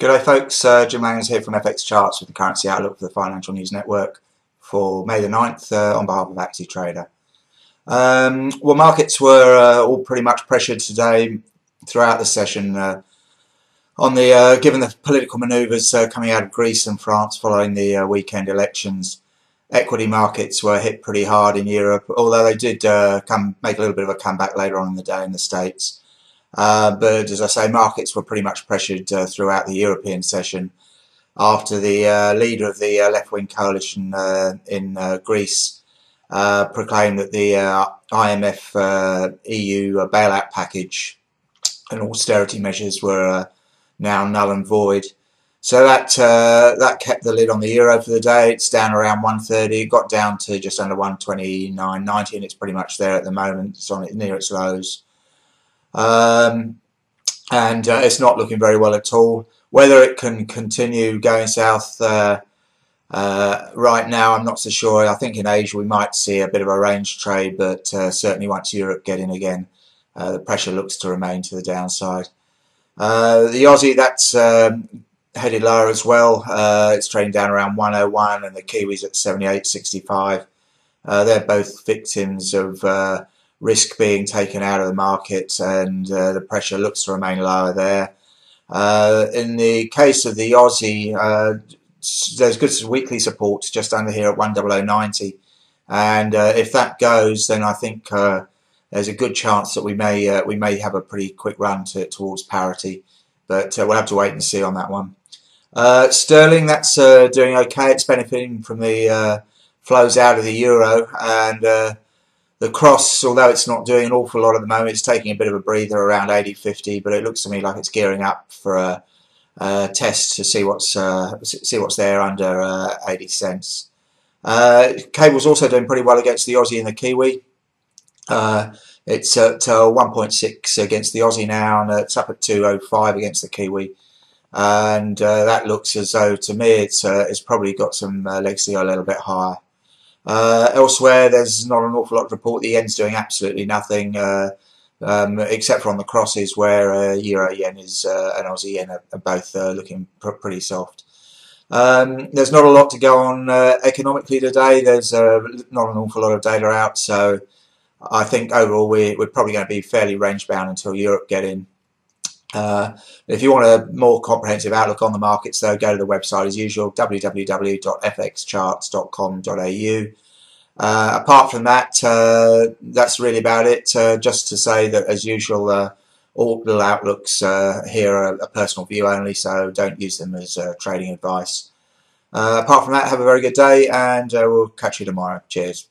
G'day folks, Jim Langers here from FX Charts with the currency outlook for the Financial News Network for May the 9th on behalf of ActiTrader. Well, markets were all pretty much pressured today throughout the session given the political manoeuvres coming out of Greece and France following the weekend elections. Equity markets were hit pretty hard in Europe, although they did make a little bit of a comeback later on in the day in the States. But as I say, markets were pretty much pressured throughout the European session after the leader of the left-wing coalition in Greece proclaimed that the IMF EU bailout package and austerity measures were now null and void. So that kept the lid on the euro for the day. It's down around 130. It got down to just under 129.90, and it's pretty much there at the moment. It's on near its lows. It's not looking very well at all. Whether it can continue going south right now, I'm not so sure. I think in Asia we might see a bit of a range trade, but certainly once Europe get in again, the pressure looks to remain to the downside. The Aussie, that's headed lower as well. It's trading down around 101, and the Kiwis at 78.65. They're both victims of risk being taken out of the market, and the pressure looks to remain lower there. In the case of the Aussie, there's good weekly support just under here at 100.90, and if that goes, then I think there's a good chance that we may have a pretty quick run towards parity, but we'll have to wait and see on that one. Sterling, that's doing okay. It's benefiting from the flows out of the euro, and the cross, although it's not doing an awful lot at the moment, it's taking a bit of a breather around 80.50, but it looks to me like it's gearing up for a test to see what's there under 80 cents. Cable's also doing pretty well against the Aussie and the Kiwi. It's at 1.6 against the Aussie now, and it's up at 2.05 against the Kiwi. And that looks as though, to me, it's probably got some legs to go a little bit higher. Elsewhere, there's not an awful lot to report. The yen's doing absolutely nothing, except for on the crosses, where Euro yen and Aussie yen are both looking pretty soft. There's not a lot to go on economically today. There's not an awful lot of data out, so I think overall we're probably going to be fairly range bound until Europe get in. If you want a more comprehensive outlook on the markets, though, go to the website as usual, www.fxcharts.com.au. Apart from that, that's really about it. Just to say that, as usual, all little outlooks here are a personal view only, so don't use them as trading advice. Apart from that, have a very good day, and we'll catch you tomorrow. Cheers.